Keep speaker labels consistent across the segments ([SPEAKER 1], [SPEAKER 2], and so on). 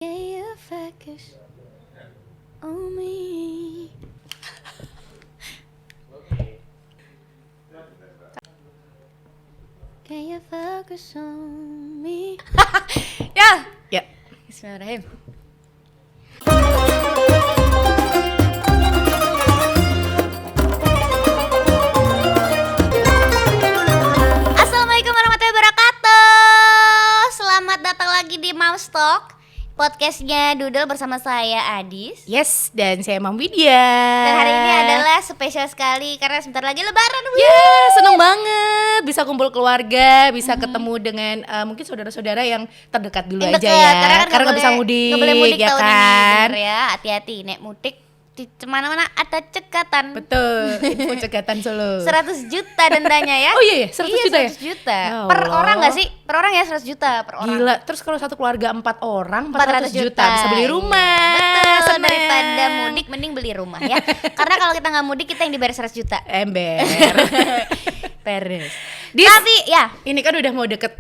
[SPEAKER 1] Yeah, you focus on me. Can you focus on me? Ya.
[SPEAKER 2] Ya.
[SPEAKER 1] Bismillahirrahmanirrahim. Assalamualaikum warahmatullahi wabarakatuh. Selamat datang lagi di Mouse Talk, podcastnya Doodle bersama saya Adis.
[SPEAKER 2] Yes, dan saya Mam Widya.
[SPEAKER 1] Dan hari ini adalah spesial sekali karena sebentar lagi Lebaran.
[SPEAKER 2] Seneng banget bisa kumpul keluarga, bisa ketemu dengan mungkin saudara-saudara yang terdekat dulu
[SPEAKER 1] Yang
[SPEAKER 2] aja
[SPEAKER 1] deket,
[SPEAKER 2] ya.
[SPEAKER 1] karena
[SPEAKER 2] nggak bisa mudik,
[SPEAKER 1] nggak boleh mudik
[SPEAKER 2] ya
[SPEAKER 1] tahun
[SPEAKER 2] kan?
[SPEAKER 1] ini, bener ya. Hati-hati nek mudik di mana-mana ada cekatan.
[SPEAKER 2] Betul, info cekatan Solo.
[SPEAKER 1] 100 juta dendanya ya.
[SPEAKER 2] Oh iya ya, 100 juta ya?
[SPEAKER 1] 100 juta.
[SPEAKER 2] Ya
[SPEAKER 1] Per
[SPEAKER 2] Allah.
[SPEAKER 1] orang nggak sih? Per orang ya 100 juta per orang.
[SPEAKER 2] Gila, terus kalau satu keluarga 4 orang 400 juta
[SPEAKER 1] juta.
[SPEAKER 2] bisa beli rumah.
[SPEAKER 1] Betul,
[SPEAKER 2] Seneng.
[SPEAKER 1] daripada mudik mending beli rumah ya. Karena kalau kita nggak mudik kita yang dibayar 100 juta.
[SPEAKER 2] Ember. Peres.
[SPEAKER 1] Tapi ya,
[SPEAKER 2] Ini kan udah mau deket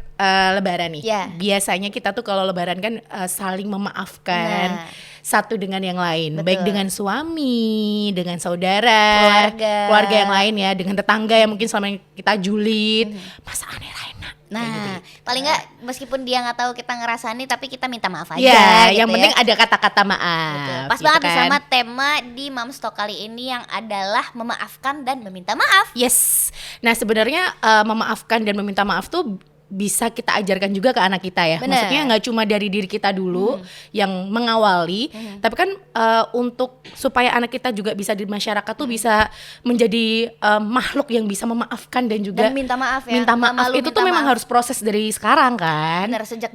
[SPEAKER 2] Lebaran nih.
[SPEAKER 1] Ya.
[SPEAKER 2] Biasanya kita tuh kalau Lebaran kan saling memaafkan
[SPEAKER 1] Nah.
[SPEAKER 2] satu dengan yang lain,
[SPEAKER 1] Betul.
[SPEAKER 2] baik dengan suami, dengan saudara, keluarga yang lain ya, dengan tetangga yang mungkin selama ini kita julid, masa aneh Raina.
[SPEAKER 1] nah paling nggak meskipun dia nggak tahu kita ngerasani tapi kita minta maaf aja.
[SPEAKER 2] Ya,
[SPEAKER 1] gitu
[SPEAKER 2] yang penting ada kata-kata
[SPEAKER 1] Betul.
[SPEAKER 2] maaf.
[SPEAKER 1] Pas
[SPEAKER 2] gitu
[SPEAKER 1] banget nih
[SPEAKER 2] kan.
[SPEAKER 1] sama tema di Moms Talk kali ini yang adalah memaafkan dan meminta maaf.
[SPEAKER 2] Yes. Nah sebenarnya memaafkan dan meminta maaf tuh bisa kita ajarkan juga ke anak kita ya.
[SPEAKER 1] Bener.
[SPEAKER 2] Maksudnya nggak cuma dari diri kita dulu yang mengawali, tapi kan untuk supaya anak kita juga bisa di masyarakat tuh bisa menjadi makhluk yang bisa memaafkan dan juga
[SPEAKER 1] Dan minta maaf ya.
[SPEAKER 2] minta
[SPEAKER 1] Nggak
[SPEAKER 2] maaf.
[SPEAKER 1] malu
[SPEAKER 2] Itu
[SPEAKER 1] minta
[SPEAKER 2] tuh memang
[SPEAKER 1] maaf.
[SPEAKER 2] harus proses dari sekarang kan.
[SPEAKER 1] Bener, sejak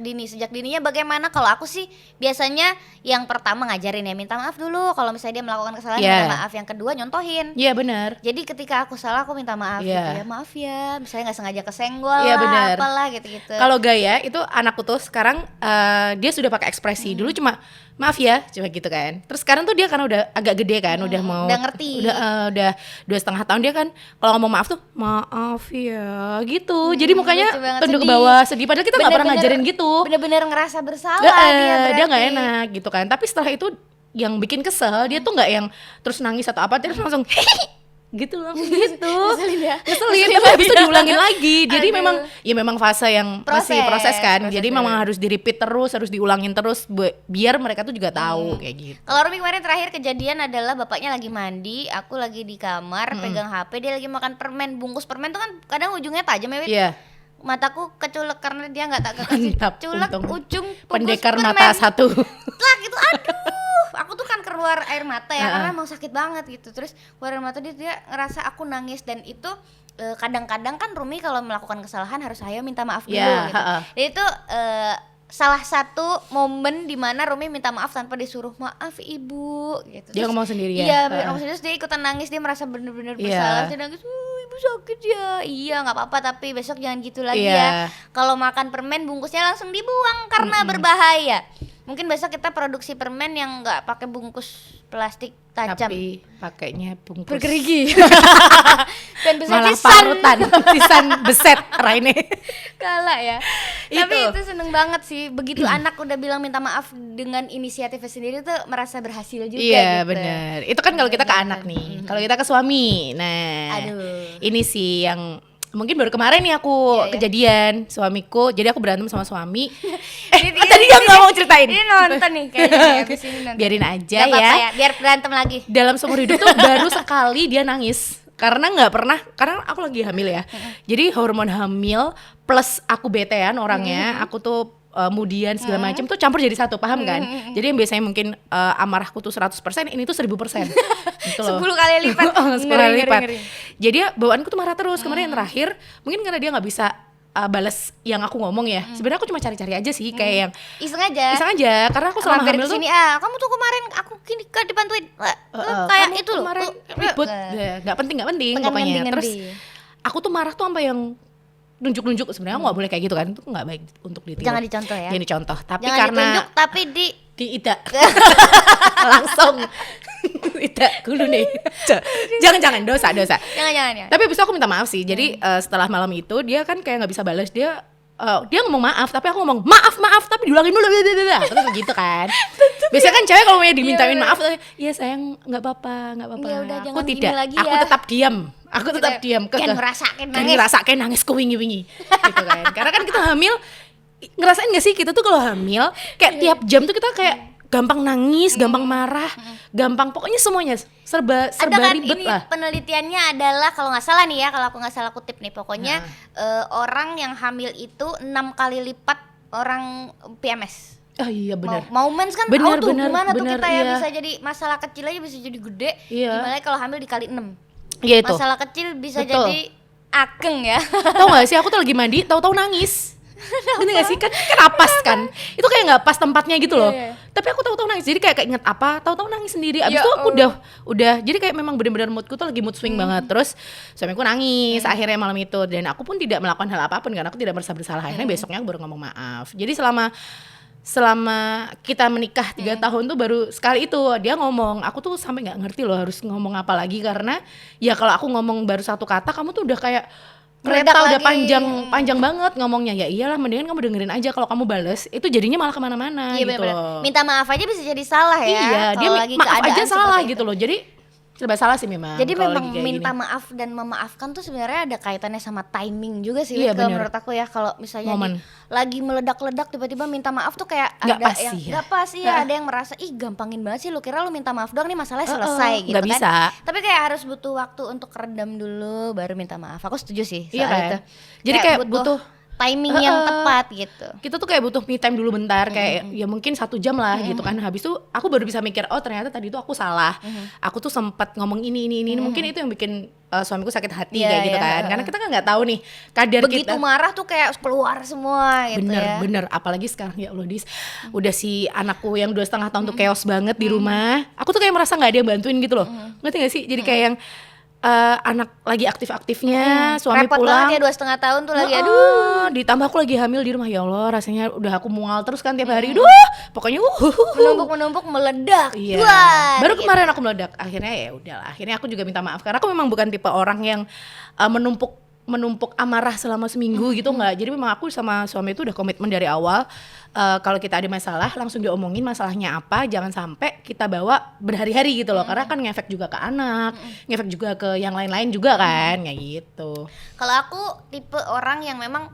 [SPEAKER 1] dininya bagaimana? Kalau aku sih biasanya yang pertama ngajarin ya minta maaf dulu. Kalau misalnya dia melakukan kesalahan
[SPEAKER 2] Yeah.
[SPEAKER 1] minta maaf. Yang kedua nyontohin.
[SPEAKER 2] Iya benar.
[SPEAKER 1] Jadi ketika aku salah aku minta maaf
[SPEAKER 2] Yeah.
[SPEAKER 1] gitu ya. Maaf ya, misalnya nggak sengaja kesenggol
[SPEAKER 2] Iya,
[SPEAKER 1] lah,
[SPEAKER 2] bener.
[SPEAKER 1] apalah gitu-gitu.
[SPEAKER 2] Kalau gaya itu anakku tuh sekarang dia sudah pakai ekspresi. Dulu cuma maaf ya, cuma gitu kan. Terus sekarang tuh dia karena udah agak gede kan, udah mau
[SPEAKER 1] udah ngerti.
[SPEAKER 2] udah 2,5 tahun dia kan kalau ngomong maaf tuh maaf ya gitu. Jadi mukanya
[SPEAKER 1] lucu banget,
[SPEAKER 2] tunduk ke
[SPEAKER 1] sedih.
[SPEAKER 2] bawah sedih. Padahal kita nggak pernah
[SPEAKER 1] Bener-bener-
[SPEAKER 2] ngajarin gitu.
[SPEAKER 1] Bener-bener ngerasa bersalah
[SPEAKER 2] Dia nggak
[SPEAKER 1] berarti.
[SPEAKER 2] enak gitu kan. Tapi setelah itu yang bikin kesel dia tuh nggak yang terus nangis atau apa, terus langsung gitu langsung gitu.
[SPEAKER 1] Ngeselin ya?
[SPEAKER 2] Ngeselin tapi habis itu diulangin lagi. Jadi
[SPEAKER 1] Aduh.
[SPEAKER 2] memang fase yang masih proses kan.
[SPEAKER 1] Proses,
[SPEAKER 2] Jadi
[SPEAKER 1] bener.
[SPEAKER 2] memang harus di-repeat terus, harus diulangin terus biar mereka tuh juga tahu kayak gitu.
[SPEAKER 1] Kalau Rumi kemarin terakhir kejadian adalah bapaknya lagi mandi, aku lagi di kamar pegang HP, dia lagi makan permen, bungkus permen tuh kan kadang ujungnya tajam ya, Win.
[SPEAKER 2] Iya.
[SPEAKER 1] Mataku keculek karena dia nggak tak kasih
[SPEAKER 2] Mantap,
[SPEAKER 1] culek
[SPEAKER 2] untung.
[SPEAKER 1] ujung bungkus
[SPEAKER 2] Pendekar
[SPEAKER 1] permen.
[SPEAKER 2] mata satu.
[SPEAKER 1] Lah gitu, aduh, aku tuh kan keluar air mata ya karena emang sakit banget gitu. Terus keluar air mata dia ngerasa aku nangis dan itu kadang-kadang kan Rumi kalau melakukan kesalahan harus saya minta maaf dulu
[SPEAKER 2] Ya,
[SPEAKER 1] gitu.
[SPEAKER 2] ha-ha.
[SPEAKER 1] Dan itu salah satu momen dimana Rumi minta maaf tanpa disuruh, maaf ibu gitu.
[SPEAKER 2] Dia
[SPEAKER 1] Terus-
[SPEAKER 2] ngomong sendiri ya?
[SPEAKER 1] Iya,
[SPEAKER 2] Ha-ha.
[SPEAKER 1] ngomong sendiri, terus dia ikutan nangis, dia merasa bener-bener
[SPEAKER 2] Iya.
[SPEAKER 1] bersalah. Dia nangis, ibu sakit ya. Iya nggak apa-apa tapi besok jangan gitu lagi
[SPEAKER 2] Iya.
[SPEAKER 1] ya. Kalau makan permen bungkusnya langsung dibuang karena berbahaya. Mungkin besok kita produksi permen yang nggak pakai bungkus plastik tajam.
[SPEAKER 2] Tapi pakainya bungkus.
[SPEAKER 1] Bergerigi. Dan besok
[SPEAKER 2] Malah
[SPEAKER 1] pisan.
[SPEAKER 2] parutan, pisan beset Raine.
[SPEAKER 1] Kalah ya. Tapi
[SPEAKER 2] Itu.
[SPEAKER 1] itu seneng banget sih. Begitu anak udah bilang minta maaf dengan inisiatifnya sendiri tuh merasa berhasil juga
[SPEAKER 2] Iya
[SPEAKER 1] gitu.
[SPEAKER 2] benar. Itu kan kalau kita ke anak nih. Kalau kita ke suami, nah
[SPEAKER 1] Aduh.
[SPEAKER 2] ini sih yang mungkin baru kemarin nih aku
[SPEAKER 1] Iya.
[SPEAKER 2] kejadian suamiku. Jadi aku berantem sama suami.
[SPEAKER 1] Ini-
[SPEAKER 2] Tadi dia nggak mau ceritain.
[SPEAKER 1] Ini nonton nih kayaknya nih, abis ini nonton.
[SPEAKER 2] Biarin aja
[SPEAKER 1] Gak apa-apa
[SPEAKER 2] ya.
[SPEAKER 1] biar berantem lagi.
[SPEAKER 2] Dalam seumur hidup tuh baru sekali dia nangis. Karena nggak pernah, karena aku lagi hamil ya. Jadi hormon hamil plus aku betean orangnya, aku tuh kemudian segala macam tuh campur jadi satu, paham kan? Jadi yang biasanya mungkin amarahku tuh 100%, ini tuh 1000%. Gitu loh.
[SPEAKER 1] 10 kali lipat.
[SPEAKER 2] 10 kali
[SPEAKER 1] Ngeri,
[SPEAKER 2] lipat.
[SPEAKER 1] ngeri.
[SPEAKER 2] Jadi ya bawaanku tuh marah terus. Kemarin yang terakhir mungkin karena dia nggak bisa balas yang aku ngomong ya. Sebenarnya aku cuma cari-cari aja sih kayak yang
[SPEAKER 1] Iseng aja.
[SPEAKER 2] iseng aja karena aku selama
[SPEAKER 1] Mampir
[SPEAKER 2] hamil tuh
[SPEAKER 1] kesini, kamu tuh kemarin aku gini kan dibantuin. Kayak
[SPEAKER 2] kamu
[SPEAKER 1] itu loh.
[SPEAKER 2] kemarin ribut. Nggak penting
[SPEAKER 1] Pengen
[SPEAKER 2] pokoknya.
[SPEAKER 1] ngendi-ngendi.
[SPEAKER 2] Terus aku tuh marah tuh sampai yang nunjuk-nunjuk, sebenarnya nggak boleh kayak gitu kan, itu nggak baik untuk ditiru.
[SPEAKER 1] Jangan dicontoh ya.
[SPEAKER 2] Jangan dicontoh. Tapi
[SPEAKER 1] Jangan
[SPEAKER 2] karena
[SPEAKER 1] ditunjuk tapi
[SPEAKER 2] di ida langsung ida dulu nih. Jangan dosa.
[SPEAKER 1] jangan ya.
[SPEAKER 2] Tapi abis itu aku minta maaf sih. Jadi setelah malam itu dia kan kayak nggak bisa balas, dia dia ngomong maaf, tapi aku ngomong maaf tapi diulangin dulu, terus gitu kan. Biasanya kan cewek kalau mau dimintain maaf, iya sayang nggak apa-apa.
[SPEAKER 1] Ya udah,
[SPEAKER 2] Aku
[SPEAKER 1] jangan
[SPEAKER 2] tidak,
[SPEAKER 1] gini lagi
[SPEAKER 2] aku
[SPEAKER 1] ya.
[SPEAKER 2] tetap diam.
[SPEAKER 1] Kan ngerasain
[SPEAKER 2] Kan
[SPEAKER 1] nangis.
[SPEAKER 2] ngerasain nangis ke wingi-wingi gitu kan. Karena kan kita hamil, ngerasain gak sih kita tuh kalau hamil kayak tiap jam tuh kita kayak gampang nangis, gampang marah, gampang pokoknya semuanya serba
[SPEAKER 1] Ada kan
[SPEAKER 2] ribet
[SPEAKER 1] ini
[SPEAKER 2] lah.
[SPEAKER 1] penelitiannya adalah kalau nggak salah nih ya, kalau aku nggak salah kutip nih, pokoknya orang yang hamil itu 6 kali lipat orang PMS.
[SPEAKER 2] Oh iya benar.
[SPEAKER 1] Mau mens kan
[SPEAKER 2] Benar,
[SPEAKER 1] tuh
[SPEAKER 2] benar,
[SPEAKER 1] gimana tuh
[SPEAKER 2] benar,
[SPEAKER 1] kita ya
[SPEAKER 2] iya.
[SPEAKER 1] bisa jadi masalah kecil aja bisa jadi gede.
[SPEAKER 2] Iya.
[SPEAKER 1] Gimana kalau hamil dikali 6.
[SPEAKER 2] Iya itu.
[SPEAKER 1] Masalah kecil bisa
[SPEAKER 2] Betul.
[SPEAKER 1] jadi ageng ya.
[SPEAKER 2] Tahu gak sih aku tuh lagi mandi, tahu-tahu nangis. Ngerti gak sih? Kan napas kan. Itu kayak nggak pas tempatnya gitu loh.
[SPEAKER 1] Iya.
[SPEAKER 2] Tapi aku tahu-tahu nangis. Jadi kayak inget apa, tahu-tahu nangis sendiri. Abis
[SPEAKER 1] Ya
[SPEAKER 2] itu aku udah. Jadi kayak memang benar-benar moodku tuh lagi mood swing banget. Terus suamiku nangis akhirnya malam itu, dan aku pun tidak melakukan hal apapun karena aku tidak merasa bersalah. Akhirnya besoknya aku baru ngomong maaf. Jadi selama kita menikah 3 tahun tuh baru sekali itu dia ngomong. Aku tuh sampai nggak ngerti loh harus ngomong apa lagi, karena ya kalau aku ngomong baru satu kata kamu tuh udah kayak
[SPEAKER 1] Meledak
[SPEAKER 2] kereta udah
[SPEAKER 1] lagi.
[SPEAKER 2] panjang banget ngomongnya. Ya iyalah, mendingan kamu dengerin aja, kalau kamu bales itu jadinya malah kemana-mana
[SPEAKER 1] Iya
[SPEAKER 2] gitu
[SPEAKER 1] benar.
[SPEAKER 2] loh.
[SPEAKER 1] Minta maaf aja bisa jadi salah ya.
[SPEAKER 2] Iya, dia
[SPEAKER 1] kalau lagi
[SPEAKER 2] maaf aja
[SPEAKER 1] keadaan
[SPEAKER 2] salah
[SPEAKER 1] seperti
[SPEAKER 2] gitu
[SPEAKER 1] itu.
[SPEAKER 2] loh. Jadi serba salah sih memang.
[SPEAKER 1] Jadi
[SPEAKER 2] kalau
[SPEAKER 1] memang
[SPEAKER 2] lagi kayak
[SPEAKER 1] minta
[SPEAKER 2] gini.
[SPEAKER 1] maaf dan memaafkan tuh sebenarnya ada kaitannya sama timing juga sih.
[SPEAKER 2] Iya,
[SPEAKER 1] kalau
[SPEAKER 2] bener.
[SPEAKER 1] menurut aku ya, kalau misalnya
[SPEAKER 2] Momen.
[SPEAKER 1] lagi meledak-ledak tiba-tiba minta maaf tuh kayak
[SPEAKER 2] Nggak
[SPEAKER 1] ada
[SPEAKER 2] pas
[SPEAKER 1] yang
[SPEAKER 2] sih ya.
[SPEAKER 1] nggak pas ya. Ada yang merasa ih gampangin banget sih, lu kira lu minta maaf doang nih masalahnya selesai gitu
[SPEAKER 2] nggak
[SPEAKER 1] kan.
[SPEAKER 2] bisa.
[SPEAKER 1] Tapi kayak harus butuh waktu untuk redam dulu baru minta maaf. Aku setuju sih
[SPEAKER 2] Iya
[SPEAKER 1] soal
[SPEAKER 2] kan?
[SPEAKER 1] itu.
[SPEAKER 2] Jadi kayak butuh
[SPEAKER 1] timing yang tepat gitu.
[SPEAKER 2] kita tuh kayak butuh me time dulu bentar, kayak ya mungkin 1 jam lah gitu kan. Habis itu aku baru bisa mikir, oh ternyata tadi tuh aku salah. Aku tuh sempat ngomong ini. Mungkin itu yang bikin suamiku sakit hati
[SPEAKER 1] Iya,
[SPEAKER 2] kayak gitu
[SPEAKER 1] iya,
[SPEAKER 2] kan. Karena kita kan nggak tahu nih kadar
[SPEAKER 1] Begitu
[SPEAKER 2] kita.
[SPEAKER 1] marah tuh kayak keluar semua gitu ya.
[SPEAKER 2] Bener, apalagi sekarang ya Allah Dis, udah si anakku yang 2,5 tahun tuh chaos banget di rumah. Aku tuh kayak merasa nggak ada yang bantuin gitu loh. Ngerti gak sih? Jadi kayak yang anak lagi aktif-aktifnya, suami
[SPEAKER 1] Repot
[SPEAKER 2] pulang.
[SPEAKER 1] banget ya 2,5 tahun tuh lagi aduh.
[SPEAKER 2] Ditambah aku lagi hamil di rumah, ya Allah rasanya udah aku mual terus kan tiap hari. Duh, pokoknya
[SPEAKER 1] Menumpuk meledak.
[SPEAKER 2] iya.
[SPEAKER 1] Duar,
[SPEAKER 2] Baru
[SPEAKER 1] gitu.
[SPEAKER 2] kemarin aku meledak. Akhirnya ya udahlah. Akhirnya aku juga minta maaf karena aku memang bukan tipe orang yang menumpuk amarah selama seminggu gitu, nggak. Jadi memang aku sama suami itu udah komitmen dari awal, kalau kita ada masalah langsung diomongin masalahnya apa, jangan sampai kita bawa berhari-hari gitu loh, karena kan ngefek juga ke anak, ngefek juga ke yang lain-lain juga kan, kayak gitu.
[SPEAKER 1] Kalau aku tipe orang yang memang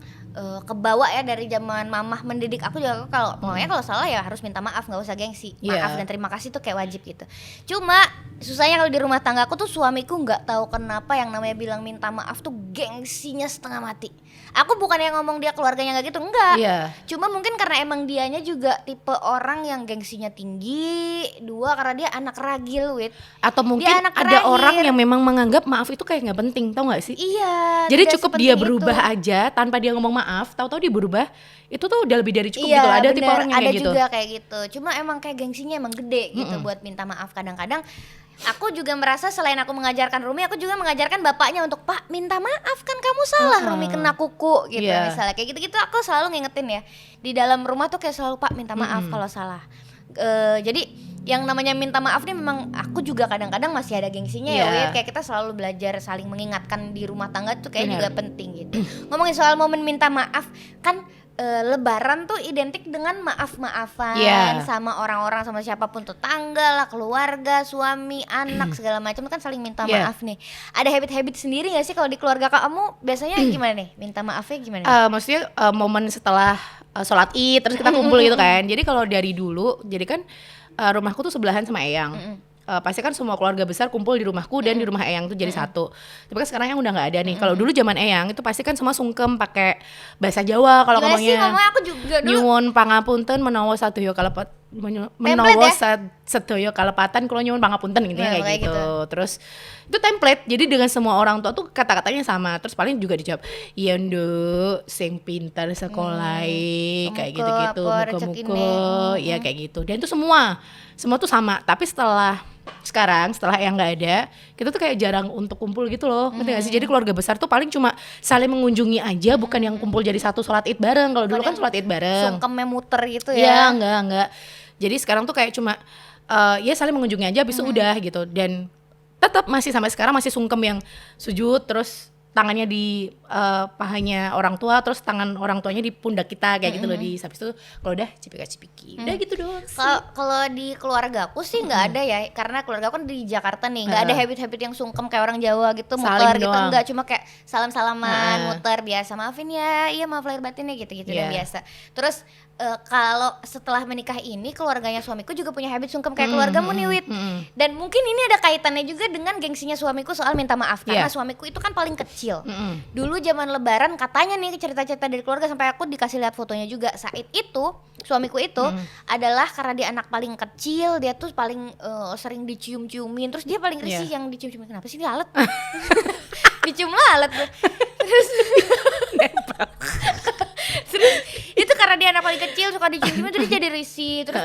[SPEAKER 1] kebawa ya dari zaman mamah mendidik aku juga. Kalau pokoknya kalau salah ya harus minta maaf, nggak usah gengsi. Maaf
[SPEAKER 2] Iya.
[SPEAKER 1] dan terima kasih tuh kayak wajib gitu. Cuma susahnya kalau di rumah tangga aku tuh suamiku nggak tahu kenapa yang namanya bilang minta maaf tuh gengsinya setengah mati. Aku bukan yang ngomong dia keluarganya nggak gitu, enggak.
[SPEAKER 2] Iya.
[SPEAKER 1] Cuma mungkin karena emang dianya juga tipe orang yang gengsinya tinggi. 2 karena dia anak ragil, wit.
[SPEAKER 2] Atau mungkin
[SPEAKER 1] Dia anak
[SPEAKER 2] ada
[SPEAKER 1] terakhir.
[SPEAKER 2] orang yang memang menganggap maaf itu kayak nggak penting, tau nggak sih?
[SPEAKER 1] Iya.
[SPEAKER 2] Jadi
[SPEAKER 1] tidak
[SPEAKER 2] cukup
[SPEAKER 1] sepenting
[SPEAKER 2] dia
[SPEAKER 1] itu.
[SPEAKER 2] berubah aja tanpa dia ngomong maaf, tahu-tahu dia berubah, itu tuh udah lebih dari cukup
[SPEAKER 1] Iya,
[SPEAKER 2] gitu loh. Ada tipe
[SPEAKER 1] bener.
[SPEAKER 2] orang yang
[SPEAKER 1] Ada
[SPEAKER 2] kayak gitu.
[SPEAKER 1] juga kayak gitu. Cuma emang kayak gengsinya emang gede gitu buat minta maaf. Kadang-kadang aku juga merasa selain aku mengajarkan Rumi, aku juga mengajarkan bapaknya untuk, Pak minta maaf kan kamu salah, Rumi kena kuku gitu.
[SPEAKER 2] Iya.
[SPEAKER 1] Misalnya kayak gitu-gitu aku selalu ngingetin ya. Di dalam rumah tuh kayak selalu, Pak minta maaf kalau salah. Jadi yang namanya minta maaf nih memang aku juga kadang-kadang masih ada gengsinya ya,
[SPEAKER 2] Iya.
[SPEAKER 1] Wit. Kayak kita selalu belajar saling mengingatkan di rumah tangga tuh kayak
[SPEAKER 2] Benar.
[SPEAKER 1] juga penting gitu. Ngomongin soal momen minta maaf kan, Lebaran tuh identik dengan maaf-maafan
[SPEAKER 2] Iya.
[SPEAKER 1] sama orang-orang, sama siapapun, tetangga lah, keluarga, suami, anak segala macam kan saling minta
[SPEAKER 2] Iya.
[SPEAKER 1] maaf nih. Ada habit-habit sendiri gak sih kalau di keluarga kamu biasanya gimana nih? Minta maafnya gimana?
[SPEAKER 2] Maksudnya momen setelah sholat Id terus kita kumpul gitu kan. Jadi kalau dari dulu, jadi kan rumahku tuh sebelahan sama Eyang. Pasti kan semua keluarga besar kumpul di rumahku dan di rumah Eyang tuh jadi satu. Tapi kan sekarang yang udah nggak ada nih. Kalau dulu zaman Eyang itu pasti kan semua sungkem pakai bahasa Jawa kalau
[SPEAKER 1] Gimana sih
[SPEAKER 2] ngomongnya.
[SPEAKER 1] ngomongnya? Aku juga dulu
[SPEAKER 2] Nyuwun pangapunten menawa sadoyo kalepat
[SPEAKER 1] Template
[SPEAKER 2] menawa
[SPEAKER 1] ya?
[SPEAKER 2] sedoyo kalepatan kula nyuwun pangapunten gitu
[SPEAKER 1] Nah,
[SPEAKER 2] kayak
[SPEAKER 1] kayak
[SPEAKER 2] gitu.
[SPEAKER 1] gitu.
[SPEAKER 2] Terus itu template. Jadi dengan semua orang tua tuh kata-katanya sama. Terus paling juga dijawab, "Iya, Nduk, sing pintar sekolah kayak
[SPEAKER 1] Muga
[SPEAKER 2] gitu-gitu,
[SPEAKER 1] apa rezekine.
[SPEAKER 2] muga-muga." Ya kayak gitu. Dan itu semua tuh sama. Tapi setelah yang nggak ada, kita tuh kayak jarang untuk kumpul gitu loh, ngerti gak sih? Jadi keluarga besar tuh paling cuma saling mengunjungi aja, bukan yang kumpul jadi satu sholat Id bareng. Kalau dulu kan sholat Id bareng.
[SPEAKER 1] sungkemnya muter gitu
[SPEAKER 2] Ya
[SPEAKER 1] ya.
[SPEAKER 2] enggak. Jadi sekarang tuh kayak cuma ya saling mengunjungi aja, habis itu udah gitu. Dan tetap masih sampai sekarang masih sungkem yang sujud terus tangannya di pahanya orang tua, terus tangan orang tuanya di pundak kita kayak gitu loh. Di habis itu kalau udah cipika-cipiki udah gitu doang sih.
[SPEAKER 1] Kalau di keluarga aku sih nggak ada ya, karena keluarga aku kan di Jakarta nih, nggak ada habit-habit yang sungkem kayak orang Jawa gitu,
[SPEAKER 2] Saling
[SPEAKER 1] muter gitu,
[SPEAKER 2] doang.
[SPEAKER 1] enggak, cuma kayak salam-salaman, muter biasa, maafin ya, iya maaf lahir batin ya gitu-gitu dan biasa. Terus kalau setelah menikah ini keluarganya suamiku juga punya habit sungkem kayak keluargamu nih Wit. Dan mungkin ini ada kaitannya juga dengan gengsinya suamiku soal minta maaf, karena suamiku itu kan paling kecil. Dulu zaman lebaran katanya nih cerita-cerita dari keluarga, sampai aku dikasih lihat fotonya juga. Saat itu suamiku itu adalah karena dia anak paling kecil, dia tuh paling sering dicium-ciumin, terus dia paling risih yang dicium-ciumin. Kenapa sih dia lalat? Dicium lalat gue. Terus itu karena dia anak paling kecil suka dicium-ciumin, terus dia jadi risih. Terus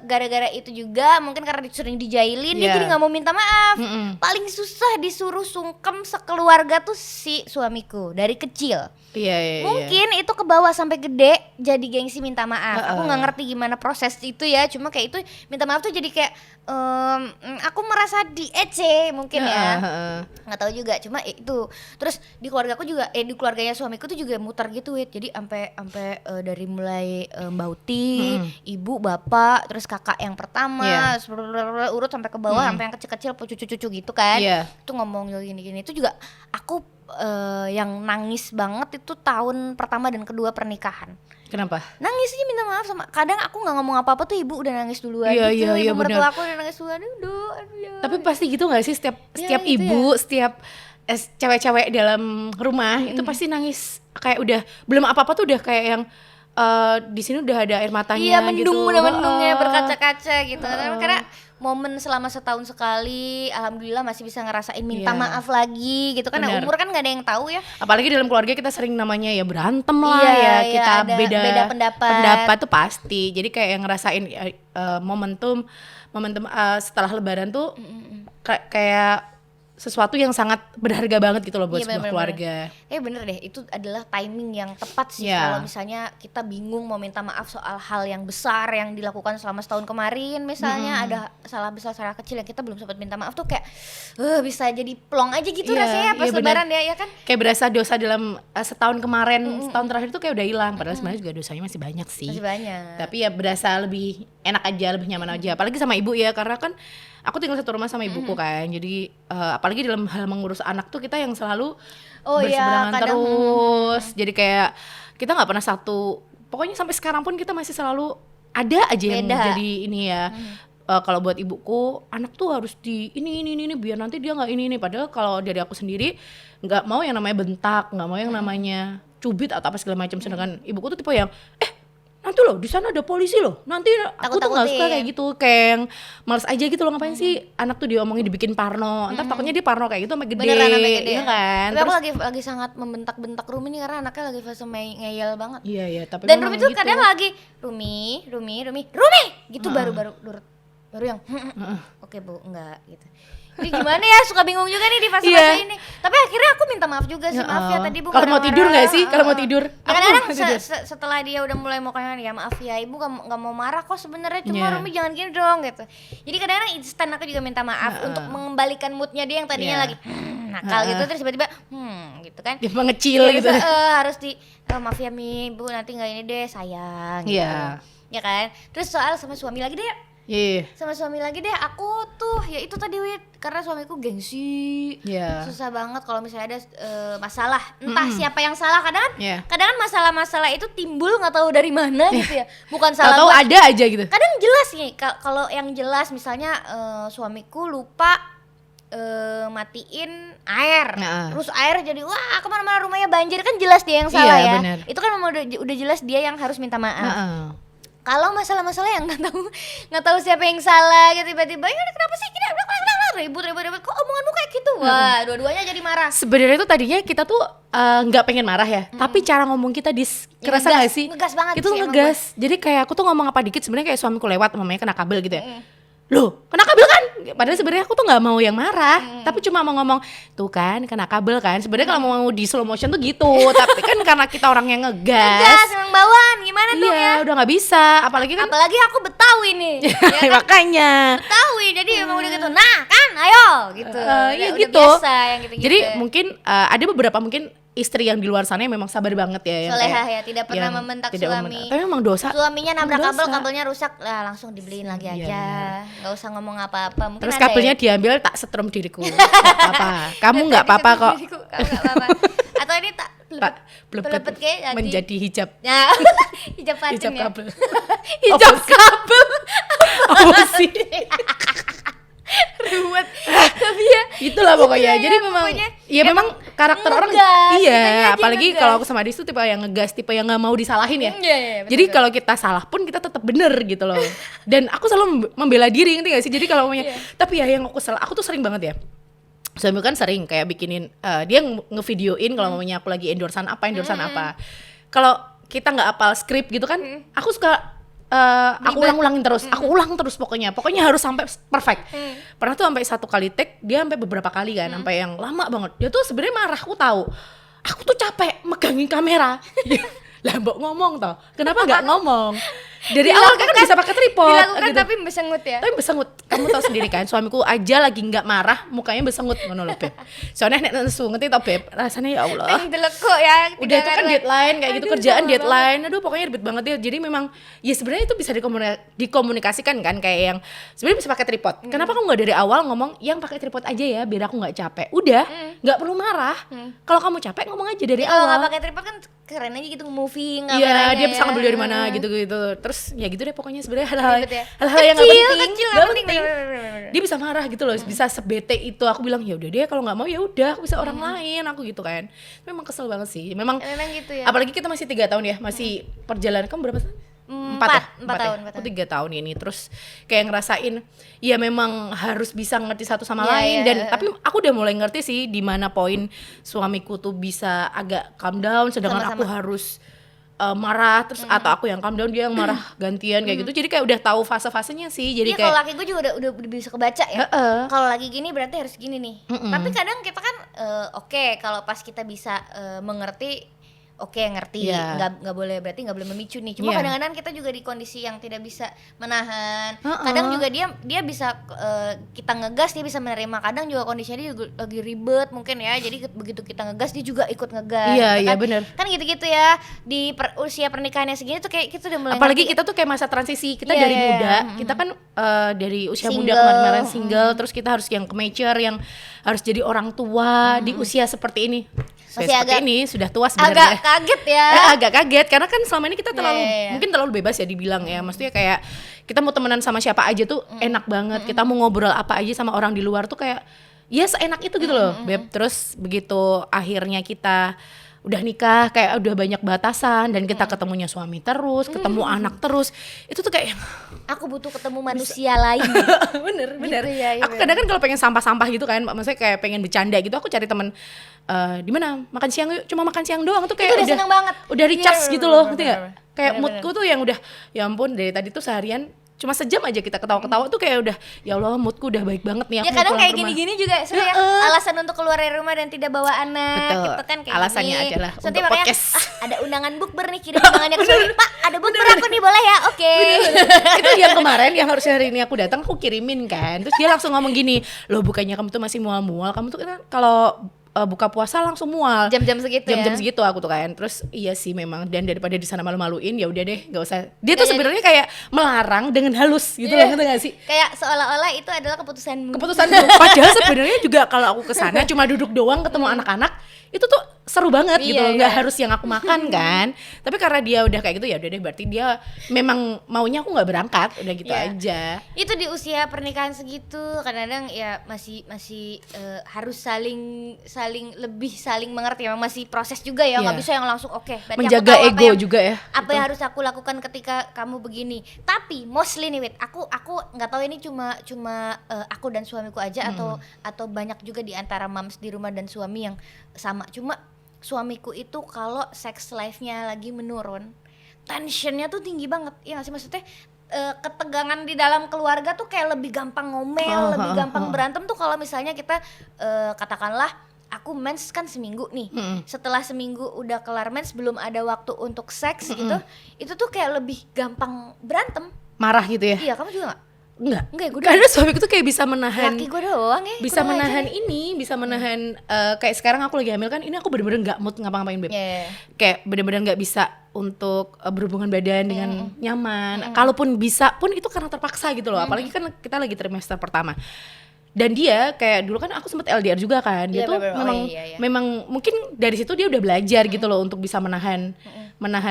[SPEAKER 1] gara-gara itu juga mungkin karena sering dijailin, dia jadi nggak mau minta maaf. Paling susah disuruh sungkem sekeluarga tuh si suamiku dari kecil. Mungkin itu ke bawah sampai gede jadi gengsi minta maaf. Aku nggak ngerti gimana proses itu ya, cuma kayak itu minta maaf tuh jadi kayak aku merasa diece mungkin ya, nggak tahu juga. Cuma itu terus di keluarga aku juga di keluarganya suamiku tuh juga muter gitu Wit. Jadi sampai dari mulai Mbak Uti, ibu, bapak, terus kakak yang pertama, urut sampai ke bawah sampai yang kecil-kecil cucu-cucu gitu kan. Itu ngomong gini-gini. Itu juga aku yang nangis banget itu tahun pertama dan kedua pernikahan.
[SPEAKER 2] Kenapa?
[SPEAKER 1] Nangisnya minta maaf sama, kadang aku nggak ngomong apa-apa tuh ibu udah nangis duluan
[SPEAKER 2] Iya,
[SPEAKER 1] ibu mertua aku udah nangis duluan. Aduh.
[SPEAKER 2] Tapi pasti gitu nggak sih setiap ibu, setiap cewek-cewek dalam rumah itu pasti nangis kayak udah belum apa-apa tuh udah kayak yang di sini udah ada air matanya gitu.
[SPEAKER 1] Udah mendungnya berkaca-kaca gitu. Karena momen selama setahun sekali, alhamdulillah masih bisa ngerasain minta maaf lagi gitu kan. Nah, umur kan nggak ada yang tahu ya.
[SPEAKER 2] Apalagi dalam keluarga kita sering namanya ya berantem lah kita beda pendapat tuh pasti. Jadi kayak yang ngerasain momentum setelah lebaran tuh kayak sesuatu yang sangat berharga banget gitu loh buat sebuah keluarga.
[SPEAKER 1] Bener deh, itu adalah timing yang tepat sih. Kalau misalnya kita bingung mau minta maaf soal hal yang besar yang dilakukan selama setahun kemarin, misalnya ada salah besar salah kecil yang kita belum sempat minta maaf tuh kayak bisa jadi plong aja gitu rasanya pas lebaran ya kan. Kayak
[SPEAKER 2] berasa dosa dalam setahun kemarin, setahun terakhir tuh kayak udah hilang, padahal sebenarnya juga dosanya masih banyak sih.
[SPEAKER 1] Masih banyak.
[SPEAKER 2] Tapi ya berasa lebih enak aja, lebih nyaman aja. Apalagi sama ibu ya, karena kan aku tinggal satu rumah sama ibuku kan. Jadi apalagi dalam hal mengurus anak tuh kita yang selalu berseberangan terus. Jadi kayak kita nggak pernah satu. Pokoknya sampai sekarang pun kita masih selalu ada aja yang jadi ini ya. Kalau buat ibuku anak tuh harus di ini biar nanti dia nggak ini. Padahal kalau dari aku sendiri nggak mau yang namanya bentak, nggak mau yang namanya cubit atau apa segala macam. Sedangkan ibuku tuh tipe yang nanti loh di sana ada polisi loh, nanti aku tuh nggak suka kayak gitu, kayak yang males aja gitu loh, ngapain sih anak tuh diomongin dibikin parno, entar takutnya dia parno kayak gitu sampai gede, ya kan.
[SPEAKER 1] Tapi aku lagi sangat membentak-bentak Rumi nih karena anaknya lagi fase ngeyel banget.
[SPEAKER 2] Iya tapi
[SPEAKER 1] dan Rumi tuh gitu. Kadang lagi Rumi gitu baru yang oke bu enggak gitu. Jadi gimana ya, suka bingung juga nih di fase-fase ini. Tapi akhirnya aku minta maaf juga sih, maaf ya tadi bu.
[SPEAKER 2] Kalau mau tidur nggak sih? Kalau mau tidur?
[SPEAKER 1] Kadang-kadang setelah dia udah mulai mau kayak ya maaf ya ibu nggak mau marah kok sebenarnya, cuma Rumi jangan gini dong gitu. Jadi kadang-kadang instan aku juga minta maaf untuk mengembalikan moodnya dia yang tadinya lagi nakal gitu, terus tiba-tiba gitu kan.
[SPEAKER 2] Dia mengecil gitu.
[SPEAKER 1] Harus di maaf ya mi, bu nanti nggak ini deh sayang. Gitu. Ya kan. Terus soal sama suami lagi deh. Sama suami lagi deh, aku tuh ya itu tadi Wit, karena suamiku gengsi, susah banget kalau misalnya ada masalah, entah siapa yang salah. Kadang kan masalah-masalah itu timbul nggak tahu dari mana gitu ya, bukan salah
[SPEAKER 2] atau ada aja gitu.
[SPEAKER 1] Kadang jelas nih, kalau yang jelas misalnya suamiku lupa matiin air, terus air jadi wah kemana-mana rumahnya banjir, kan jelas dia yang salah ya. Bener. Itu kan memang udah jelas dia yang harus minta maaf. Kalau masalah-masalah yang nggak tahu siapa yang salah gitu, tiba-tiba ya kenapa sih kita ribut kok omonganmu kayak gitu, wah dua-duanya jadi marah. Sebenarnya
[SPEAKER 2] itu tadinya kita tuh nggak pengen marah ya, tapi cara ngomong kita kerasa nggak sih
[SPEAKER 1] ngegas banget
[SPEAKER 2] itu sih, ngegas. Jadi kayak aku tuh ngomong apa dikit sebenarnya kayak suamiku lewat, mamanya kena kabel gitu ya. Loh kena kabel kan, padahal sebenarnya aku tuh nggak mau yang marah, tapi cuma mau ngomong tuh kan kena kabel kan. Sebenarnya kalau mau di slow motion tuh gitu, tapi kan karena kita orang yang ngegas
[SPEAKER 1] emang bawaan gimana dong ya,
[SPEAKER 2] udah nggak bisa. Apalagi aku
[SPEAKER 1] Betawi nih ya kan?
[SPEAKER 2] Makanya
[SPEAKER 1] Betawi jadi emang udah gitu, nah kan ayo gitu.
[SPEAKER 2] Iya
[SPEAKER 1] Udah
[SPEAKER 2] gitu.
[SPEAKER 1] biasa yang gitu-gitu.
[SPEAKER 2] Jadi mungkin ada beberapa mungkin istri yang di luar sana yang memang sabar banget ya, yang
[SPEAKER 1] solehah
[SPEAKER 2] kayak
[SPEAKER 1] ya, tidak pernah
[SPEAKER 2] yang
[SPEAKER 1] membentak
[SPEAKER 2] tidak
[SPEAKER 1] suami.
[SPEAKER 2] membentak. Tapi memang dosa.
[SPEAKER 1] Suaminya nabrak
[SPEAKER 2] Dosa.
[SPEAKER 1] kabel, kabelnya rusak, lah langsung dibeliin lagi
[SPEAKER 2] Iya,
[SPEAKER 1] aja. Nggak usah ngomong apa-apa. Mungkin
[SPEAKER 2] Terus
[SPEAKER 1] ada
[SPEAKER 2] kabelnya
[SPEAKER 1] ya.
[SPEAKER 2] diambil, tak setrum diriku. Nggak apa-apa. Kamu nggak apa-apa kok.
[SPEAKER 1] Diriku, kamu nggak apa-apa. Atau ini tak
[SPEAKER 2] Tak
[SPEAKER 1] pelepet kayak jadi.
[SPEAKER 2] menjadi hijab.
[SPEAKER 1] Ya, hijab patin
[SPEAKER 2] Hijab
[SPEAKER 1] ya.
[SPEAKER 2] kabel.
[SPEAKER 1] Hijab kabel.
[SPEAKER 2] Apa sih?
[SPEAKER 1] Ruwet. Tapi ya
[SPEAKER 2] Itulah pokoknya.
[SPEAKER 1] itulah
[SPEAKER 2] Jadi
[SPEAKER 1] ya,
[SPEAKER 2] memang
[SPEAKER 1] pokoknya
[SPEAKER 2] ya memang karakter orang
[SPEAKER 1] ngegas, kitanya
[SPEAKER 2] iya,
[SPEAKER 1] aja
[SPEAKER 2] apalagi
[SPEAKER 1] ngegas.
[SPEAKER 2] kalau aku sama Adis tuh tipe yang ngegas, tipe yang nggak mau disalahin ya.
[SPEAKER 1] Iya, iya, betul,
[SPEAKER 2] Jadi
[SPEAKER 1] betul.
[SPEAKER 2] kalau kita salah pun kita tetap bener gitu loh. Dan aku selalu membela diri, ngerti gak sih? Jadi kalau
[SPEAKER 1] Iya.
[SPEAKER 2] tapi ya yang aku tuh sering banget ya. Suami kan sering kayak bikinin dia ngevideoin kalau mamanya aku lagi endorsean apa. Kalau kita nggak hafal skrip gitu kan, aku suka aku ulang-ulangin terus, aku ulang terus pokoknya harus sampai perfect. Pernah tuh sampai 1 kali take, dia sampai beberapa kali kan, sampai yang lama banget. Dia tuh sebenarnya marah, aku tahu. Aku tuh capek megangin kamera. Lah mbok ngomong toh, kenapa nggak ngomong? Dari awal kan bisa pakai tripod
[SPEAKER 1] dilakukan
[SPEAKER 2] gitu.
[SPEAKER 1] tapi besengut ya.
[SPEAKER 2] Tapi besengut, kamu tahu sendiri kan, suamiku aja lagi nggak marah, mukanya besengut ngono lho, Beb. Soalnya nek nesu ngerti tau, Beb, rasanya ya Allah.
[SPEAKER 1] Pengen delekuk ya.
[SPEAKER 2] Udah itu kan deadline kayak gitu,
[SPEAKER 1] Aduh,
[SPEAKER 2] kerjaan
[SPEAKER 1] sama
[SPEAKER 2] deadline, aduh pokoknya ribet banget ya. Jadi memang ya sebenarnya itu bisa dikomunikasikan kan, kayak yang sebenarnya bisa pakai tripod. Kenapa kamu nggak dari awal ngomong yang pakai tripod aja ya, biar aku nggak capek. Udah, nggak perlu marah. Kalau kamu capek ngomong aja dari
[SPEAKER 1] Kalau nggak
[SPEAKER 2] awal.
[SPEAKER 1] pakai tripod kan keren aja gitu moving
[SPEAKER 2] Iya,
[SPEAKER 1] kameranya
[SPEAKER 2] dia bisa
[SPEAKER 1] ya.
[SPEAKER 2] ngambil dari mana gitu. Terus ya gitu deh pokoknya sebenarnya
[SPEAKER 1] Ribet ya.
[SPEAKER 2] hal-hal yang nggak
[SPEAKER 1] Kecil,
[SPEAKER 2] penting,
[SPEAKER 1] kecil,
[SPEAKER 2] nggak
[SPEAKER 1] nggak penting.
[SPEAKER 2] penting.
[SPEAKER 1] Bener.
[SPEAKER 2] Dia bisa marah gitu loh, bisa sebete itu. Aku bilang ya udah deh, kalau nggak mau ya udah, aku bisa orang lain, aku gitu kan. Memang kesel banget sih. Memang
[SPEAKER 1] Ya, memang gitu ya.
[SPEAKER 2] apalagi kita masih 3 tahun ya, masih perjalanan. Kamu berapa tahun?
[SPEAKER 1] Empat tahun.
[SPEAKER 2] Aku 3 tahun ini. Terus kayak ngerasain ya memang harus bisa ngerti satu sama
[SPEAKER 1] Iya,
[SPEAKER 2] lain.
[SPEAKER 1] iya.
[SPEAKER 2] Dan tapi aku udah mulai ngerti sih di mana poin suamiku tuh bisa agak calm down, sedangkan aku
[SPEAKER 1] Sama-sama.
[SPEAKER 2] harus marah terus, atau aku yang calm down dia yang marah gantian kayak gitu. Jadi kayak udah tahu fase-fasenya sih. Jadi
[SPEAKER 1] Iya,
[SPEAKER 2] kayak
[SPEAKER 1] kalau laki gue juga udah bisa kebaca ya.
[SPEAKER 2] Heeh.
[SPEAKER 1] Kalau lagi gini berarti harus gini nih. Tapi kadang kita kan oke, kalau pas kita bisa mengerti, oke ngerti,
[SPEAKER 2] Iya.
[SPEAKER 1] nggak boleh, berarti nggak boleh memicu nih. Cuma
[SPEAKER 2] Iya.
[SPEAKER 1] kadang-kadang kita juga di kondisi yang tidak bisa menahan. Kadang juga dia bisa kita ngegas, dia bisa menerima. Kadang juga kondisinya dia juga lagi ribet mungkin ya. Jadi begitu kita ngegas dia juga ikut ngegas.
[SPEAKER 2] Iya,
[SPEAKER 1] gitu
[SPEAKER 2] iya,
[SPEAKER 1] kan.
[SPEAKER 2] bener.
[SPEAKER 1] Kan gitu-gitu ya. Di usia pernikahannya segini tuh kayak kita udah mulai
[SPEAKER 2] apalagi
[SPEAKER 1] ngerti.
[SPEAKER 2] kita tuh kayak masa transisi, kita
[SPEAKER 1] Iya,
[SPEAKER 2] dari
[SPEAKER 1] iya,
[SPEAKER 2] muda,
[SPEAKER 1] iya.
[SPEAKER 2] kita kan dari usia muda
[SPEAKER 1] Single.
[SPEAKER 2] kemarin single, terus kita harus yang ke mature, yang harus jadi orang tua di usia seperti ini.
[SPEAKER 1] Masih
[SPEAKER 2] Seperti
[SPEAKER 1] agak-
[SPEAKER 2] ini sudah tua
[SPEAKER 1] agak
[SPEAKER 2] sebenarnya.
[SPEAKER 1] kaget ya.
[SPEAKER 2] Agak kaget karena kan selama ini kita terlalu
[SPEAKER 1] Iya.
[SPEAKER 2] mungkin terlalu bebas ya dibilang ya. Maksudnya kayak kita mau temenan sama siapa aja tuh enak banget. Kita mau ngobrol apa aja sama orang di luar tuh kayak ya seenak itu gitu loh, Beb. Terus begitu akhirnya kita udah nikah, kayak udah banyak batasan dan kita ketemunya suami terus, ketemu anak terus. Itu tuh kayak
[SPEAKER 1] Aku butuh ketemu manusia lain.
[SPEAKER 2] bener.
[SPEAKER 1] ya, iya,
[SPEAKER 2] Aku kadang kan kalau pengen sampah-sampah gitu kan, maksudnya kayak pengen bercanda gitu, aku cari temen di mana makan siang yuk, cuma makan siang doang tuh kayak
[SPEAKER 1] Itu udah seneng banget.
[SPEAKER 2] udah recharge
[SPEAKER 1] Iya,
[SPEAKER 2] gitu loh,
[SPEAKER 1] bener,
[SPEAKER 2] ngerti nggak?
[SPEAKER 1] bener, bener.
[SPEAKER 2] Kayak
[SPEAKER 1] Bener,
[SPEAKER 2] moodku tuh yang udah ya ampun, dari tadi tuh seharian cuma sejam aja kita ketawa-ketawa tuh kayak udah ya Allah, moodku udah baik banget nih, aku
[SPEAKER 1] Ya
[SPEAKER 2] mau
[SPEAKER 1] kadang
[SPEAKER 2] pulang
[SPEAKER 1] kayak
[SPEAKER 2] ke rumah.
[SPEAKER 1] gini-gini juga sebenarnya
[SPEAKER 2] Heeh.
[SPEAKER 1] alasan untuk keluar dari rumah dan tidak bawa anak.
[SPEAKER 2] Betul.
[SPEAKER 1] Gitu kan kayak
[SPEAKER 2] Alasannya
[SPEAKER 1] gini.
[SPEAKER 2] adalah
[SPEAKER 1] Nanti
[SPEAKER 2] untuk
[SPEAKER 1] makanya,
[SPEAKER 2] podcast.
[SPEAKER 1] ada undangan bukber nih, kirim undangannya ke suami. Pak, ada bukber aku nih, boleh ya? Oke.
[SPEAKER 2] Itu yang kemarin yang harusnya hari ini aku datang aku kirimin kan, terus dia langsung ngomong gini, loh bukannya kamu tuh masih mual-mual, kamu tuh kan kalau buka puasa langsung mual
[SPEAKER 1] Jam-jam segitu
[SPEAKER 2] jam-jam
[SPEAKER 1] ya.
[SPEAKER 2] segitu aku tuh kan. Terus iya sih memang, dan daripada di sana malu-maluin ya udah deh nggak usah. Dia tuh
[SPEAKER 1] Nggak
[SPEAKER 2] sebenarnya kayak melarang dengan halus gitu
[SPEAKER 1] Iya.
[SPEAKER 2] loh, ngerti gak sih?
[SPEAKER 1] Kayak seolah-olah itu adalah keputusanmu.
[SPEAKER 2] Keputusan gue. Padahal sebenarnya juga kalau aku kesana cuma duduk doang ketemu anak-anak, itu tuh seru banget gitu
[SPEAKER 1] Iya,
[SPEAKER 2] loh, nggak
[SPEAKER 1] iya.
[SPEAKER 2] harus yang aku makan kan. Tapi karena dia udah kayak gitu ya udah deh, berarti dia memang maunya aku nggak berangkat, udah gitu
[SPEAKER 1] Iya.
[SPEAKER 2] aja.
[SPEAKER 1] Itu di usia pernikahan segitu kadang-kadang ya masih harus saling mengerti. Memang masih proses juga ya, nggak
[SPEAKER 2] Iya.
[SPEAKER 1] bisa yang langsung oke. Berarti aku
[SPEAKER 2] Menjaga
[SPEAKER 1] tahu
[SPEAKER 2] ego juga ya.
[SPEAKER 1] apa yang harus aku lakukan ketika kamu begini. Tapi mostly nih Wit, aku nggak tahu ini cuma aku dan suamiku aja atau banyak juga di antara moms di rumah dan suami yang sama. Cuma suamiku itu kalau sex life-nya lagi menurun, tensionnya tuh tinggi banget. Ya nggak sih, maksudnya ketegangan di dalam keluarga tuh kayak lebih gampang ngomel, lebih gampang berantem tuh kalau misalnya kita katakanlah aku mens kan seminggu nih. Setelah seminggu udah kelar mens, belum ada waktu untuk seks gitu. Itu tuh kayak lebih gampang berantem.
[SPEAKER 2] Marah gitu ya.
[SPEAKER 1] Iya, kamu juga nggak?
[SPEAKER 2] Enggak
[SPEAKER 1] Enggak ya, gua
[SPEAKER 2] karena suamiku tuh kayak bisa menahan,
[SPEAKER 1] laki gue doang ya
[SPEAKER 2] bisa
[SPEAKER 1] kurang ajar
[SPEAKER 2] menahan
[SPEAKER 1] nih.
[SPEAKER 2] ini, bisa menahan kayak sekarang aku lagi hamil kan, ini aku bener-bener nggak mood ngapa-ngapain beb,
[SPEAKER 1] Iya.
[SPEAKER 2] kayak bener-bener nggak bisa untuk berhubungan badan dengan nyaman. Kalaupun bisa pun itu karena terpaksa gitu loh, apalagi kan kita lagi trimester pertama. Dan dia kayak dulu kan aku sempet LDR juga kan, dia
[SPEAKER 1] Iya,
[SPEAKER 2] tuh
[SPEAKER 1] bener. Oh,
[SPEAKER 2] memang
[SPEAKER 1] iya.
[SPEAKER 2] memang mungkin dari situ dia udah belajar gitu loh untuk bisa menahan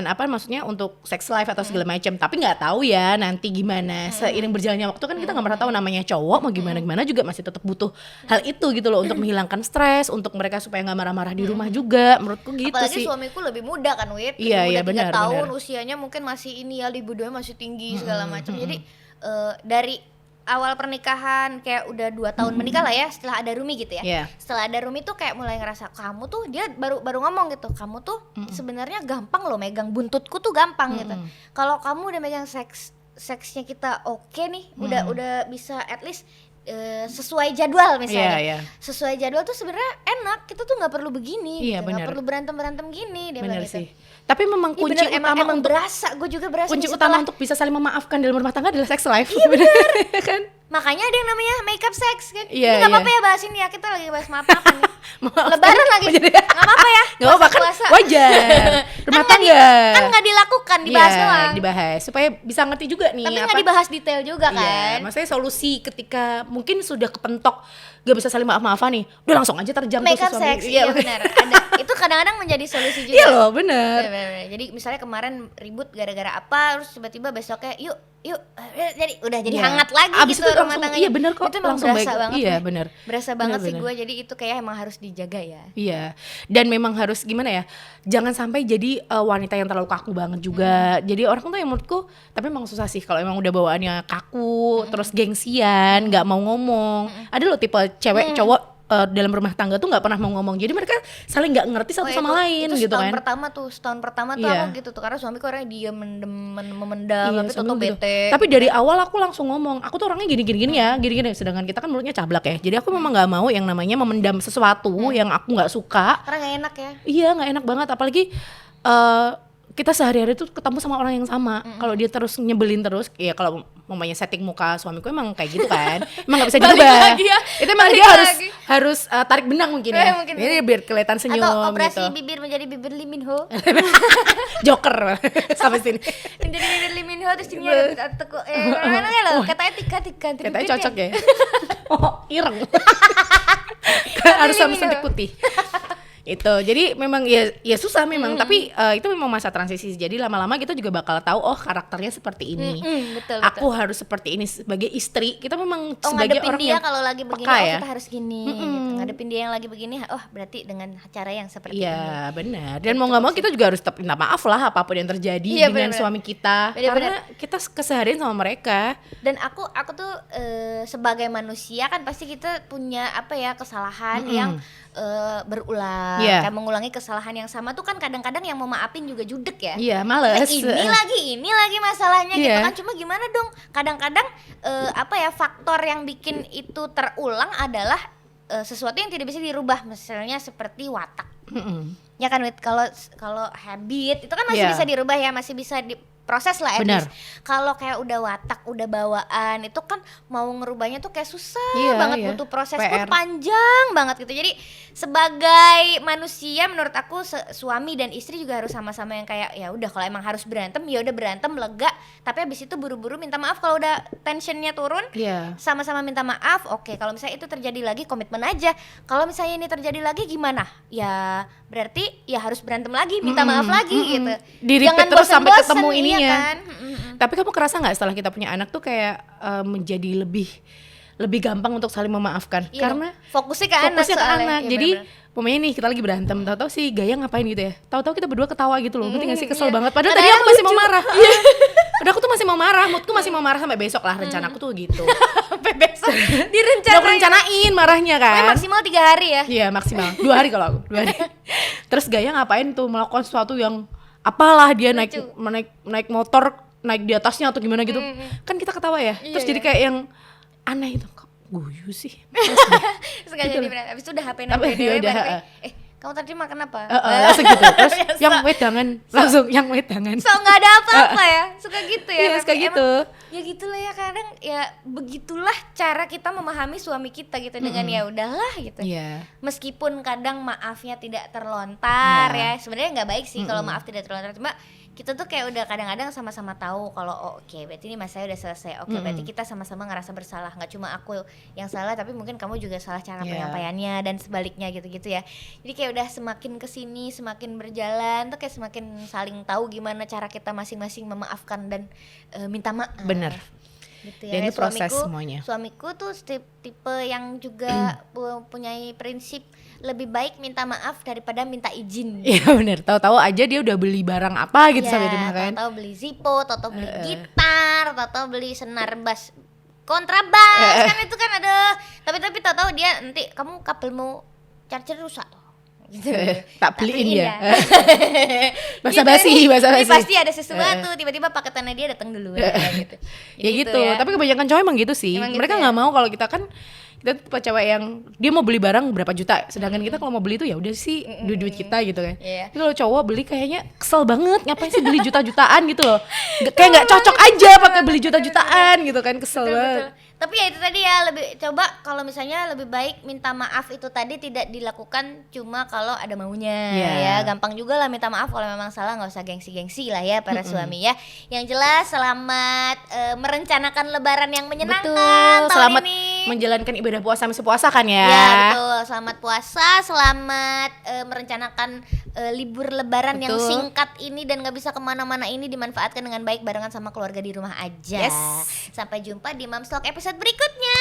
[SPEAKER 2] apa maksudnya untuk sex life atau segala macam. Tapi nggak tahu ya nanti gimana seiring berjalannya waktu kan kita nggak pernah tahu, namanya cowok mau gimana juga masih tetap butuh hal itu gitu loh untuk menghilangkan stres, untuk mereka supaya nggak marah-marah di rumah juga, menurutku gitu
[SPEAKER 1] Apalagi
[SPEAKER 2] sih.
[SPEAKER 1] suamiku lebih muda kan Wit,
[SPEAKER 2] Iya, iya,
[SPEAKER 1] lebih muda 3
[SPEAKER 2] benar,
[SPEAKER 1] tahun,
[SPEAKER 2] benar.
[SPEAKER 1] usianya mungkin masih ini ya, libidonya masih tinggi segala macam. Jadi dari awal pernikahan kayak udah 2 tahun menikah lah ya, setelah ada Rumi gitu ya.
[SPEAKER 2] Iya.
[SPEAKER 1] Setelah ada Rumi tuh kayak mulai ngerasa kamu tuh, dia baru ngomong gitu, kamu tuh sebenarnya gampang loh megang buntutku tuh gampang gitu. Kalau kamu udah megang seksnya kita oke nih, udah bisa at least sesuai jadwal misalnya.
[SPEAKER 2] Iya.
[SPEAKER 1] Sesuai jadwal tuh sebenarnya enak, kita tuh nggak perlu begini
[SPEAKER 2] Iya,
[SPEAKER 1] gitu, nggak
[SPEAKER 2] benar.
[SPEAKER 1] perlu berantem gini, dia
[SPEAKER 2] Bener
[SPEAKER 1] bilang gitu.
[SPEAKER 2] sih. Tapi memang
[SPEAKER 1] Iya
[SPEAKER 2] kunci
[SPEAKER 1] bener, emang
[SPEAKER 2] utama untuk
[SPEAKER 1] berasa, gue juga berasa
[SPEAKER 2] kunci
[SPEAKER 1] nih
[SPEAKER 2] utama
[SPEAKER 1] setelah-
[SPEAKER 2] untuk bisa saling memaafkan dalam rumah tangga adalah sex life. Iya bener kan?
[SPEAKER 1] makanya ada yang namanya makeup sex kan.
[SPEAKER 2] Iya,
[SPEAKER 1] Ini nggak
[SPEAKER 2] iya.
[SPEAKER 1] apa-apa ya bahas ini ya, kita lagi bahas maaf-maafan nih.
[SPEAKER 2] Maaf.
[SPEAKER 1] Lebaran lagi, nggak apa-apa ya.
[SPEAKER 2] Gak apa-apa kan
[SPEAKER 1] puasa-puasa.
[SPEAKER 2] wajar. Rumah
[SPEAKER 1] Kan nggak
[SPEAKER 2] tangga.
[SPEAKER 1] kan nggak dilakukan, dibahas
[SPEAKER 2] Iya,
[SPEAKER 1] doang.
[SPEAKER 2] dibahas supaya bisa ngerti juga nih
[SPEAKER 1] Tapi nggak dibahas detail juga
[SPEAKER 2] Iya,
[SPEAKER 1] kan.
[SPEAKER 2] maksudnya solusi ketika mungkin sudah kepentok gak bisa saling maaf-maafan nih, udah langsung aja terjang tuh si
[SPEAKER 1] Makeup
[SPEAKER 2] suami.
[SPEAKER 1] sex, iya benar. Ada. Itu kadang-kadang menjadi solusi juga.
[SPEAKER 2] Iya loh, bener.
[SPEAKER 1] Bener. Jadi misalnya kemarin ribut gara-gara apa, terus tiba-tiba besoknya yuk jadi udah jadi
[SPEAKER 2] Iya.
[SPEAKER 1] hangat lagi
[SPEAKER 2] Abis
[SPEAKER 1] gitu
[SPEAKER 2] itu
[SPEAKER 1] rumah
[SPEAKER 2] langsung,
[SPEAKER 1] tangganya.
[SPEAKER 2] iya bener kok,
[SPEAKER 1] Itu emang
[SPEAKER 2] langsung
[SPEAKER 1] berasa
[SPEAKER 2] baik.
[SPEAKER 1] banget.
[SPEAKER 2] Iya,
[SPEAKER 1] Wih.
[SPEAKER 2] bener.
[SPEAKER 1] Berasa banget sih
[SPEAKER 2] Bener.
[SPEAKER 1] gue, jadi itu kayak emang harus dijaga ya.
[SPEAKER 2] Iya, dan memang harus gimana ya, jangan sampai jadi wanita yang terlalu kaku banget juga. Jadi orang tuh yang menurutku, tapi emang susah sih kalau emang udah bawaannya kaku, terus gengsian, nggak mau ngomong. Ada loh tipe cewek cowok dalam rumah tangga tuh nggak pernah mau ngomong. Jadi mereka saling nggak ngerti satu sama lain
[SPEAKER 1] itu
[SPEAKER 2] gitu
[SPEAKER 1] setahun
[SPEAKER 2] kan.
[SPEAKER 1] setahun pertama tuh
[SPEAKER 2] Iya.
[SPEAKER 1] aku gitu tuh, karena suamiku orangnya diam, memendam, tapi
[SPEAKER 2] suami
[SPEAKER 1] tuh
[SPEAKER 2] gitu.
[SPEAKER 1] bete.
[SPEAKER 2] Tapi dari awal aku langsung ngomong, aku tuh orangnya gini ya, gini. Sedangkan kita kan mulutnya cablak ya. Jadi aku memang nggak mau yang namanya memendam sesuatu yang aku nggak suka.
[SPEAKER 1] Karena nggak enak ya.
[SPEAKER 2] Iya, nggak enak banget. Apalagi kita sehari-hari tuh ketemu sama orang yang sama. Kalau dia terus nyebelin terus, ya kalau mamanya setting muka suamiku emang kayak gitu kan. Emang nggak bisa
[SPEAKER 1] Balik
[SPEAKER 2] dirubah.
[SPEAKER 1] lagi ya,
[SPEAKER 2] Itu emang
[SPEAKER 1] balik
[SPEAKER 2] dia
[SPEAKER 1] lagi.
[SPEAKER 2] harus tarik benang mungkin ya.
[SPEAKER 1] Mungkin.
[SPEAKER 2] Jadi biar kelihatan senyum
[SPEAKER 1] Atau operasi
[SPEAKER 2] gitu.
[SPEAKER 1] bibir menjadi bibir Lee Min Ho.
[SPEAKER 2] Joker sampai sini.
[SPEAKER 1] Menjadi bibir Lee Min Ho, terus sini ada tekuk mana ya lo? Katanya tika.
[SPEAKER 2] Katanya cocok ya. Oh, ireng. Harus sama suntik putih. Itu jadi memang ya susah memang, tapi itu memang masa transisi. Jadi lama-lama kita juga bakal tahu, oh karakternya seperti ini.
[SPEAKER 1] Betul.
[SPEAKER 2] Aku harus seperti ini sebagai istri. Kita memang
[SPEAKER 1] Oh,
[SPEAKER 2] sebagai
[SPEAKER 1] ngadepin
[SPEAKER 2] orang
[SPEAKER 1] dia
[SPEAKER 2] yang
[SPEAKER 1] kalau lagi begini,
[SPEAKER 2] peka
[SPEAKER 1] oh
[SPEAKER 2] ya.
[SPEAKER 1] kita harus gini gitu. Ngadepin dia yang lagi begini, oh berarti dengan cara yang seperti ini.
[SPEAKER 2] Iya benar. Dan mau nggak mau kita juga harus tetap minta maaf lah apapun yang terjadi
[SPEAKER 1] Iya,
[SPEAKER 2] dengan
[SPEAKER 1] benar-benar.
[SPEAKER 2] suami kita.
[SPEAKER 1] Benar-benar.
[SPEAKER 2] Karena kita keseharian sama mereka.
[SPEAKER 1] Dan aku tuh sebagai manusia kan pasti kita punya apa ya, kesalahan yang berulang,
[SPEAKER 2] Iya.
[SPEAKER 1] kayak mengulangi kesalahan yang sama tuh kan kadang-kadang yang mau maafin juga judek ya.
[SPEAKER 2] Iya males.
[SPEAKER 1] Ini lagi masalahnya gitu
[SPEAKER 2] Iya.
[SPEAKER 1] kan. Cuma gimana dong, kadang-kadang apa ya, faktor yang bikin itu terulang adalah sesuatu yang tidak bisa dirubah, misalnya seperti watak. Ya kan Wit, kalau habit itu kan masih
[SPEAKER 2] Iya.
[SPEAKER 1] bisa dirubah ya, masih bisa diproses lah at
[SPEAKER 2] Benar.
[SPEAKER 1] least. Kalau kayak udah watak, udah bawaan, itu kan mau ngerubahnya tuh kayak susah
[SPEAKER 2] Iya,
[SPEAKER 1] banget,
[SPEAKER 2] iya.
[SPEAKER 1] butuh proses pun
[SPEAKER 2] PR.
[SPEAKER 1] panjang banget gitu. Jadi sebagai manusia menurut aku suami dan istri juga harus sama-sama yang kayak ya udah, kalau emang harus berantem ya udah berantem, lega, tapi habis itu buru-buru minta maaf kalau udah tensionnya turun.
[SPEAKER 2] Iya.
[SPEAKER 1] Sama-sama minta maaf, oke. Kalau misalnya itu terjadi lagi, komitmen aja. Kalau misalnya ini terjadi lagi gimana? Ya berarti ya harus berantem lagi, minta maaf lagi gitu.
[SPEAKER 2] Di-repeat terus sampai
[SPEAKER 1] bosen-bosen,
[SPEAKER 2] ketemu ininya.
[SPEAKER 1] iya kan?
[SPEAKER 2] Tapi kamu kerasa nggak setelah kita punya anak tuh kayak menjadi lebih gampang untuk saling memaafkan?
[SPEAKER 1] Iya,
[SPEAKER 2] Karena
[SPEAKER 1] fokusnya ke anak
[SPEAKER 2] fokusnya ke
[SPEAKER 1] soalnya.
[SPEAKER 2] anak.
[SPEAKER 1] Iya,
[SPEAKER 2] Jadi
[SPEAKER 1] bener-bener.
[SPEAKER 2] pemainnya nih kita lagi berantem, tahu-tahu si Gaya ngapain gitu ya? Tahu-tahu kita berdua ketawa gitu loh. Ngerti nggak sih, kesel
[SPEAKER 1] iya.
[SPEAKER 2] banget. Padahal
[SPEAKER 1] Padahal
[SPEAKER 2] tadi aku masih mau
[SPEAKER 1] lucu.
[SPEAKER 2] marah. Udah aku tuh masih mau marah, moodku masih mau marah sampai besok lah, rencanaku tuh gitu.
[SPEAKER 1] Sampai besok
[SPEAKER 2] Udah
[SPEAKER 1] direncanain.
[SPEAKER 2] aku rencanain marahnya kan.
[SPEAKER 1] Maksimal 3 hari ya.
[SPEAKER 2] Iya maksimal 2 hari kalau aku 2 hari. Terus Gaya ngapain tuh melakukan sesuatu yang apalah, dia naik motor, naik di atasnya atau gimana gitu. Kan kita ketawa ya. Terus jadi kayak yang aneh itu, kok guyu sih.
[SPEAKER 1] Sengaja
[SPEAKER 2] Gitu.
[SPEAKER 1] diberantem. Habis itu udah HP
[SPEAKER 2] Tapi
[SPEAKER 1] video
[SPEAKER 2] ya udah,
[SPEAKER 1] baru kayak, kamu tadi makan apa?
[SPEAKER 2] Langsung gitu. Terus yang wedangan, langsung yang wedangan.
[SPEAKER 1] So nggak ada apa-apa ya, suka gitu ya.
[SPEAKER 2] Iya, suka
[SPEAKER 1] Tapi
[SPEAKER 2] gitu.
[SPEAKER 1] emang, ya gitulah ya, kadang ya begitulah cara kita memahami suami kita gitu, dengan ya udahlah gitu.
[SPEAKER 2] Iya.
[SPEAKER 1] Meskipun kadang maafnya tidak terlontar
[SPEAKER 2] Iya.
[SPEAKER 1] ya, sebenarnya nggak baik sih kalau maaf tidak terlontar, cuma kita tuh kayak udah kadang-kadang sama-sama tahu kalau oh, oke berarti ini masalahnya udah selesai, oke berarti kita sama-sama ngerasa bersalah, nggak cuma aku yang salah tapi mungkin kamu juga salah cara
[SPEAKER 2] Iya.
[SPEAKER 1] penyampaiannya dan sebaliknya gitu-gitu ya. Jadi kayak udah semakin kesini semakin berjalan tuh kayak semakin saling tahu gimana cara kita masing-masing memaafkan dan minta maaf.
[SPEAKER 2] Bener.
[SPEAKER 1] Gitu
[SPEAKER 2] Dan itu
[SPEAKER 1] Kayak
[SPEAKER 2] proses semuanya.
[SPEAKER 1] Suamiku tuh tipe yang juga punya prinsip lebih baik minta maaf daripada minta izin.
[SPEAKER 2] Iya bener, tahu-tahu aja dia udah beli barang apa gitu sampai rumah kan.
[SPEAKER 1] Tahu beli Zippo, tahu beli gitar, tahu beli senar bass, kontrabas, kan itu kan ada. Tapi tahu dia nanti kamu kabelmu charger rusak tuh. Gitu.
[SPEAKER 2] Tak beliin ya.
[SPEAKER 1] Basa-basi.
[SPEAKER 2] Basa-basi.
[SPEAKER 1] Pasti ada sesuatu, tiba-tiba paketannya dia datang dulu gitu.
[SPEAKER 2] Ya gitu. Tapi kebanyakan cowok emang gitu sih.
[SPEAKER 1] Emang gitu
[SPEAKER 2] Mereka
[SPEAKER 1] ya?
[SPEAKER 2] nggak mau kalau kita kan kita tipe cewek yang dia mau beli barang berapa juta, sedangkan kita kalau mau beli itu ya udah sih duit kita gitu kan.
[SPEAKER 1] Iya.
[SPEAKER 2] Tapi kalau cowok beli kayaknya kesel banget, ngapain sih beli juta-jutaan gitu loh. Kayak nggak cocok aja pakai beli juta-jutaan gitu kan, kesel banget.
[SPEAKER 1] Betul. Tapi ya itu tadi ya, lebih coba kalau misalnya lebih baik minta maaf itu tadi tidak dilakukan cuma kalau ada maunya.
[SPEAKER 2] Iya.
[SPEAKER 1] Ya gampang juga lah minta maaf kalau memang salah, nggak usah gengsi-gengsi lah ya para suami ya. Yang jelas selamat merencanakan lebaran yang menyenangkan
[SPEAKER 2] Betul,
[SPEAKER 1] tahun
[SPEAKER 2] selamat
[SPEAKER 1] ini.
[SPEAKER 2] menjalankan ibadah puasa misi puasa kan ya.
[SPEAKER 1] Ya betul, selamat puasa, selamat merencanakan libur lebaran yang
[SPEAKER 2] Betul.
[SPEAKER 1] singkat ini dan gak bisa kemana-mana ini dimanfaatkan dengan baik barengan sama keluarga di rumah aja.
[SPEAKER 2] Yes.
[SPEAKER 1] Sampai jumpa di Mom's Talk episode berikutnya.